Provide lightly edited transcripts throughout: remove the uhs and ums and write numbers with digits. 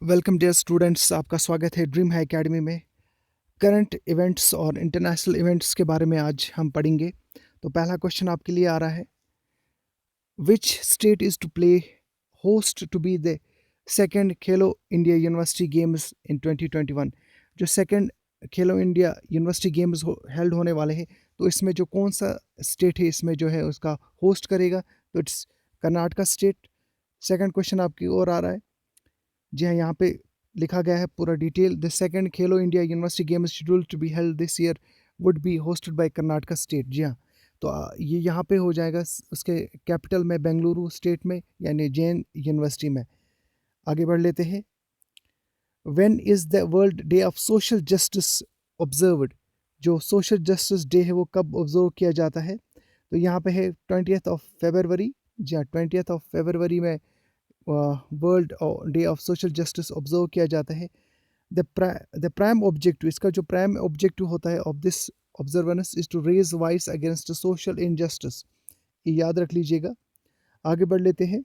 Welcome dear students, आपका स्वागत है ड्रीम है एकेडमी में। करंट इवेंट्स और इंटरनेशनल इवेंट्स के बारे में आज हम पढ़ेंगे। तो पहला क्वेश्चन आपके लिए आ रहा है, which state is to play host to be the second Khelo India university Games in 2021। जो second Khelo India university games held होने वाले हैं, तो इसमें जो कौन सा स्टेट है इसमें जो है उसका होस्ट करेगा, तो it's Karnataka state. Second question आपकी ओर आ रहा है। जी हाँ, यहाँ पे लिखा गया है पूरा detail. The second Khelo India university games scheduled to be held this year would be hosted by Karnataka state. जी हाँ, तो ये यहाँ पे हो जाएगा उसके कैपिटल में बेंगलुरु स्टेट में, यानी जैन यूनिवर्सिटी में। आगे बढ़ लेते हैं। When is the world day of social justice observed. जो सोशल जस्टिस डे है वो कब ऑब्जर्व किया जाता है, तो यहाँ पे है 20th ऑफ फेबरवरी। जी हाँ, 20th ऑफ फेबरवरी में world day of social justice observe किया जाता है। द प्राइम ऑब्जेक्टिव, इसका जो प्राइम ऑब्जेक्टिव होता है of this observance is to raise voice against social injustice. ये याद रख लीजिएगा। आगे बढ़ लेते हैं।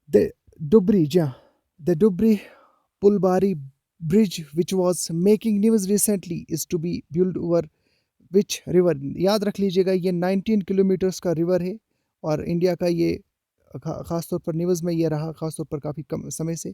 द डुबरी, जहाँ the Dhubri Phulbari bridge which was making news recently is to be build over which river. याद रख लीजिएगा, ये 19 किलोमीटर्स का रिवर है और इंडिया का ये ख़ास तौर पर न्यूज़ में ये रहा, ख़ास तौर पर काफ़ी कम समय से।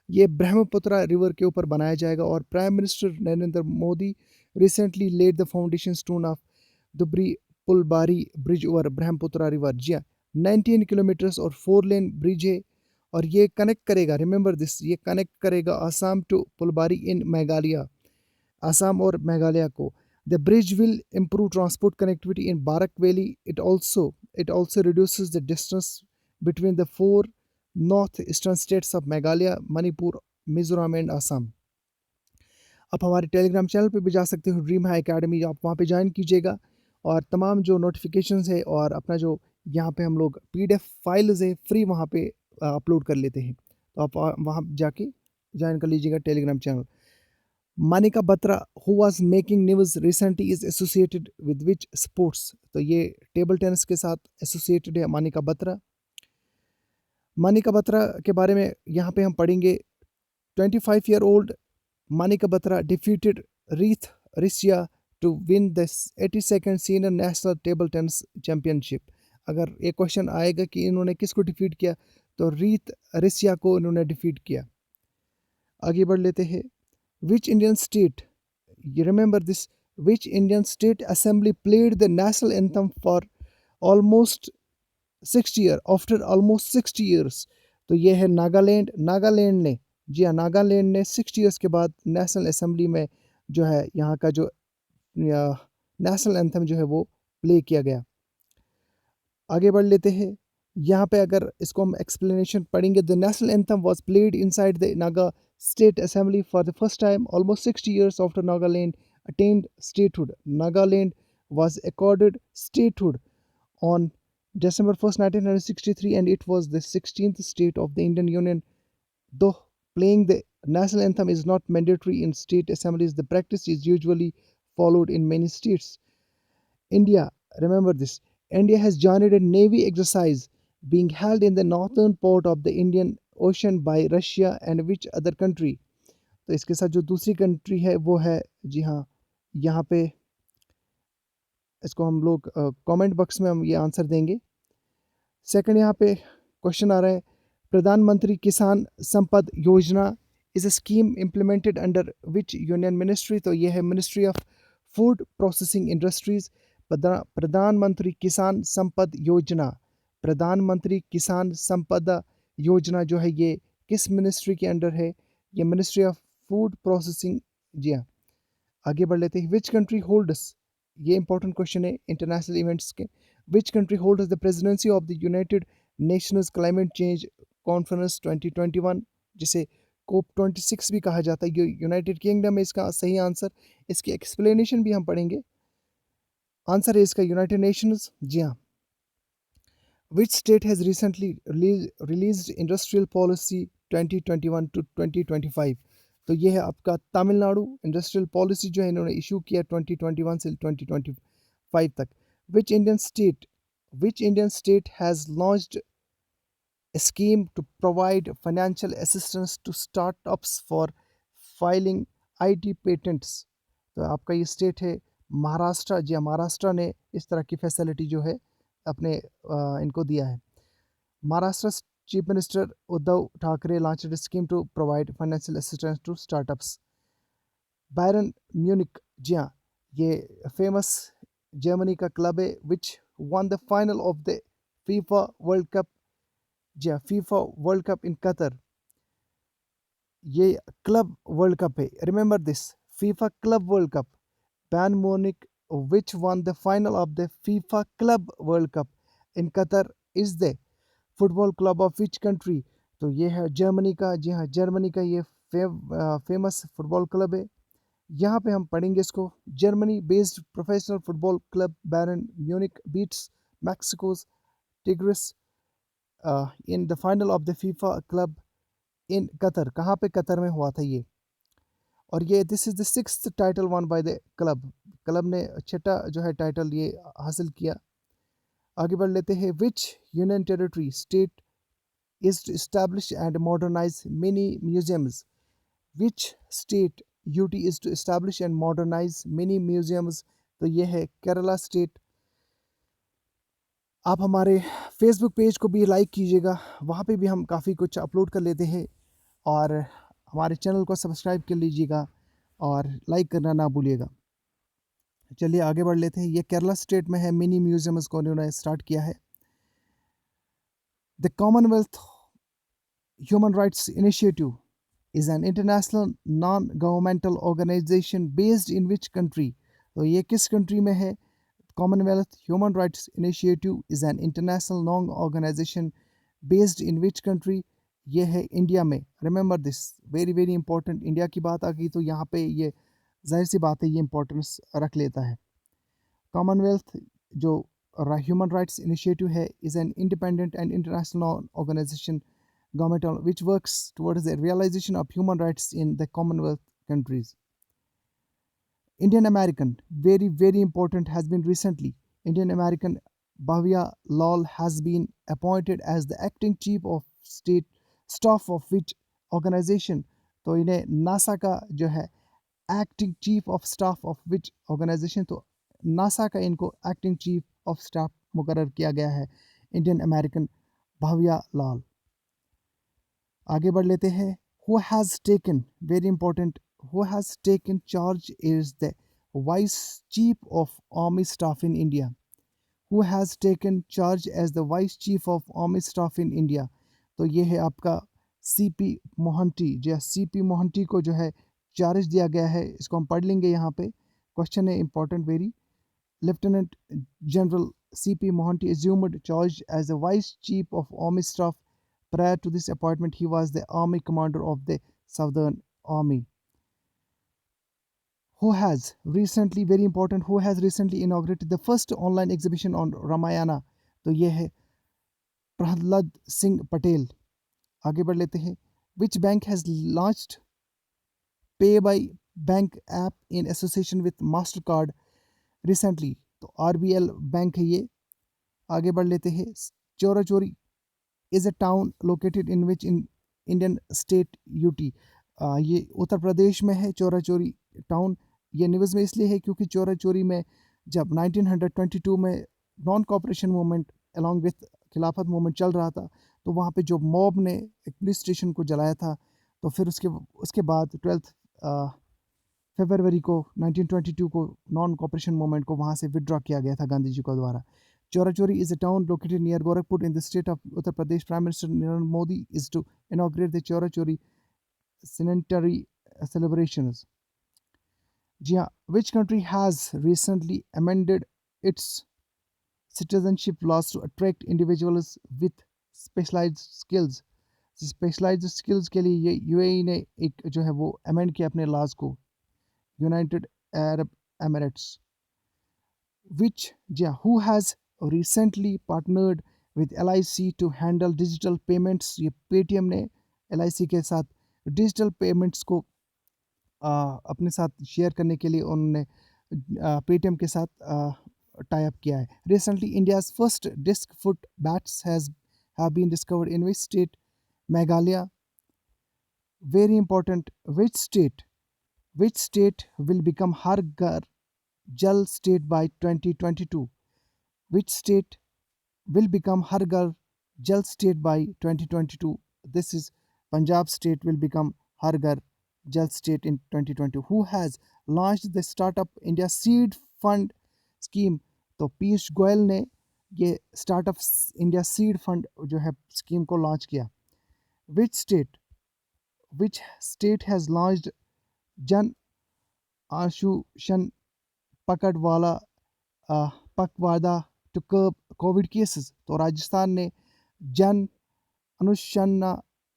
ये ब्रह्मपुत्र रिवर के ऊपर बनाया जाएगा और prime minister Narendra Modi recently laid the foundation stone of Dhubri Phulbari bridge over Brahmaputra river. जी हाँ, 19 किलोमीटर्स और 4 लेन ब्रिज है और ये कनेक्ट करेगा, रिमेंबर दिस, ये कनेक्ट करेगा आसाम टू पुलबारी इन मेघालय, आसाम और मेघालय को। The bridge will improve transport connectivity in Barak Valley. It also reduces the distance between the four northeastern states of Meghalaya, Manipur, Mizoram and Assam. आप हमारे टेलीग्राम चैनल पे भी जा सकते हो, ड्रीम हाई एकेडमी, आप वहाँ पे ज्वाइन कीजिएगा और तमाम जो नोटिफिकेशंस है और अपना जो यहाँ पे हम लोग PDF फाइल्स है फ्री वहाँ पे अपलोड कर लेते हैं। तो आप वहाँ जाके ज्वाइन कर लीजिएगा Telegram channel. Manika Batra who was making news recently is associated with which sports. तो ये टेबल टेनिस के साथ एसोसिएटेड है मानिका बत्रा। मानिका बत्रा के बारे में यहाँ पे हम पढ़ेंगे। 25-year-old Manika Batra defeated Reeth Rishya to win the 82nd senior national table tennis championship. अगर एक क्वेश्चन आएगा कि इन्होंने किसको डिफीट किया, तो रीथ रिसिया को इन्होंने डिफीट किया। आगे बढ़ लेते हैं। Which Indian state, you remember this, which Indian state assembly played the national anthem for almost 60 years, after almost 60 years? तो ये है नागालैंड। नागालैंड ने, जी हाँ, नागालैंड ने 60 years के बाद नेशनल असेंबली में जो है यहाँ का जो नेशनल एंथम जो है वो प्ले किया गया। आगे बढ़ लेते हैं। यहाँ पे अगर इसको हम एक्सप्लेनेशन पढ़ेंगे, the national anthem was played inside the Naga state assembly for the first time almost 60 years after Nagaland attained statehood. Nagaland was accorded statehood on December 1st, 1963, and it was the 16th state of the Indian Union. Though playing the national anthem is not mandatory in state assemblies, the practice is usually followed in many states. India, remember this, India has joined a navy exercise being held in the northern part of the Indian Ocean by Russia and which other country? तो इसके साथ जो दूसरी country है वो है, जी हाँ, यहाँ पे इसको हम लोग कमेंट बॉक्स में हम ये आंसर देंगे। सेकंड यहाँ पे क्वेश्चन आ रहा है, प्रधानमंत्री किसान संपद योजना is a scheme implemented under which union ministry. तो ये है ministry of food processing industries. प्रधानमंत्री किसान संपद योजना, प्रधानमंत्री किसान संपदा योजना जो है ये किस मिनिस्ट्री के अंडर है? ये मिनिस्ट्री ऑफ फूड प्रोसेसिंग। जी हाँ, आगे बढ़ लेते हैं। विच कंट्री होल्ड्स, ये इंपॉर्टेंट क्वेश्चन है इंटरनेशनल इवेंट्स के। Which country holds the presidency of the United Nations climate change conference 2021, जिसे COP26 भी कहा जाता है। ये यूनाइटेड किंगडम है इसका सही आंसर। इसकी एक्सप्लेनेशन भी हम पढ़ेंगे। आंसर है इसका यूनाइटेड नेशंस। जी हाँ। Which state has recently released industrial policy 2021 to 2025। तो ये है आपका तमिलनाडु। इंडस्ट्रियल पॉलिसी जो है इन्होंने इशू किया 2021 से 2025 तक। Which Indian state has launched a scheme to provide financial assistance to startups for filing IT patents। तो आपका ये स्टेट है महाराष्ट्र। जी हाँ, महाराष्ट्र ने इस तरह की फैसिलिटी जो है अपने इनको दिया है। Maharashtra's Chief Minister Uddhav Thackeray launched a scheme to provide financial assistance to startups। Bayern Munich, जी हाँ, ये फेमस जर्मनी का क्लब है which won the final of the FIFA world cup. जी हाँ, FIFA world cup in Qatar. ये club world cup है, remember this, FIFA club world cup. Bayern Munich which won the final of the FIFA club world cup in Qatar is the football club of which country. तो ये है Germany का। जी हाँ, Germany का ये famous football club है। यहाँ पे हम पढ़ेंगे इसको। Germany based professional football club Bayern Munich beats Mexico's Tigres in the final of the FIFA club in Qatar. कहाँ पे? कतर में हुआ था ये। और ये this is the sixth title won by the club. Club ने छठा जो है टाइटल ये हासिल किया। आगे बढ़ लेते हैं। विच union territory state is to establish and modernize many museums। Which state UT is to establish and modernize many museums। तो ये है केरला स्टेट। आप हमारे फेसबुक पेज को भी लाइक कीजिएगा, वहाँ पे भी हम काफ़ी कुछ अपलोड कर लेते हैं। और हमारे चैनल को सब्सक्राइब कर लीजिएगा और लाइक करना ना भूलिएगा। चलिए आगे बढ़ लेते हैं। ये केरला स्टेट में है, मिनी म्यूजियम्स को उन्होंने स्टार्ट किया है। The Commonwealth human Rights initiative is an international non-governmental organization based in which country। तो ये किस कंट्री में है? Commonwealth Human Rights Initiative is an international non-organization based in which country। ये है इंडिया में। Remember this, very very important. India की बात आ गई तो यहाँ पे ये जाहिर सी बात है, ये इंपॉर्टेंस रख लेता है। कॉमनवेल्थ जो ह्यूमन राइट्स इनिशिएटिव है is an independent and international organisation government which works towards the realization of human rights in the Commonwealth countries। Indian American, very very important, has been recently Indian American Bhavya Lal has been appointed as the acting chief of state staff of which organization। तो इन्हें NASA का जो है acting chief of staff of which organisation, तो NASA का इनको acting chief of staff मुकर्रर किया गया है इंडियन अमेरिकन भाविया लाल। आगे बढ़ लेते हैं। Who has taken, very important, who has taken charge is the vice chief of army staff in India. Who has taken charge as the vice chief of army staff in India. तो ये है आपका CP Mohanty. जो CP Mohanty को जो है charge दिया गया है, इसको हम पढ़ लेंगे। यहाँ पे क्वेश्चन है important very. Lieutenant general CP Mohanty assumed charge as the vice chief of army staff। Prior to this appointment, he was the army commander of the Southern Army। Who has recently, very important, who has recently inaugurated the first online exhibition on Ramayana। तो ये है प्रहलाद सिंह पटेल। आगे बढ़ लेते हैं। Which bank has launched Pay by Bank app in association with Mastercard recently। तो RBL bank है ये। आगे बढ़ लेते हैं। चोरा चोरी is a town located in which in Indian state UT। ये उत्तर प्रदेश में है चोरा चोरी टाउन। ये न्यूज़ में इसलिए है क्योंकि चोरा चोरी में जब 1922 में non cooperation movement along with खिलाफत मूवमेंट चल रहा था, तो वहाँ पे जो मॉब ने एक पुलिस स्टेशन को जलाया था, तो फिर उसके बाद 12 फरवरी को 1922 को नॉन कॉपरेशन मूवमेंट को वहाँ से विड्रॉ किया गया था गांधी जी को द्वारा। Chorachori is a town located near Gorakhpur in the state of Uttar Pradesh। Prime Minister Narendra Modi is to inaugurate the Chorachori centenary celebrations। जी हाँ, which country has recently amended its citizenship laws to attract individuals with specialized skills। Specialised skills के लिए ये UAE ने एक जो है वो amend किया अपने लॉज को। United Arab Emirates. which who has recently partnered with LIC to handle digital payments। ये पेटीएम ने LIC के साथ डिजिटल पेमेंट्स को अपने साथ शेयर करने के लिए उन्होंने पेटीएम के साथ टाई अप किया है। Recently India's first disc foot bats have been discovered in which state? Meghalaya. Very important. Which state will become Har Ghar Jal state by 2022? Which state will become Har Ghar Jal state by 2022? This is Punjab state will become Har Ghar Jal state in 2020. Who has launched the Startup India Seed Fund scheme? तो पीयूष गोयल ने ये startup India seed fund जो है scheme को launch किया. विच state has launched जन आशुषण पकड़वाला पखवाड़ा to curb Covid cases? तो राजस्थान ने जन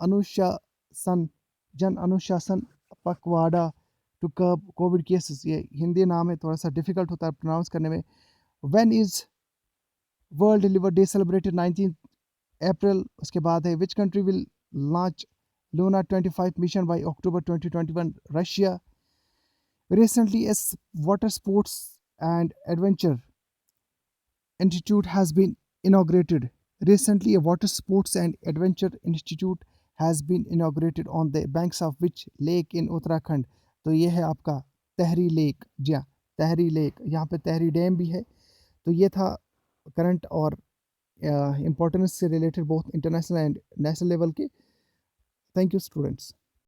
अनुशासन जन अनुशासन पखवाड़ा टू कर्ब कोविड केसेस. ये हिंदी नाम है, थोड़ा सा डिफिकल्ट होता है प्रोनाउंस करने में. When is world liver day celebrated? 19 April. उसके बाद है which country will launch Luna 25 mission by October 2021? Russia. Recently, a water sports and adventure institute has been inaugurated. Recently, a water sports and adventure institute has been inaugurated on the banks of which lake in Uttarakhand? तो ये है आपका तहरी lake. जी हाँ, तहरी lake. यहाँ पे तहरी dam भी है. तो ये था करंट और इम्पोर्टेंस से रिलेटेड बहुत इंटरनेशनल एंड नेशनल लेवल के. Thank you students.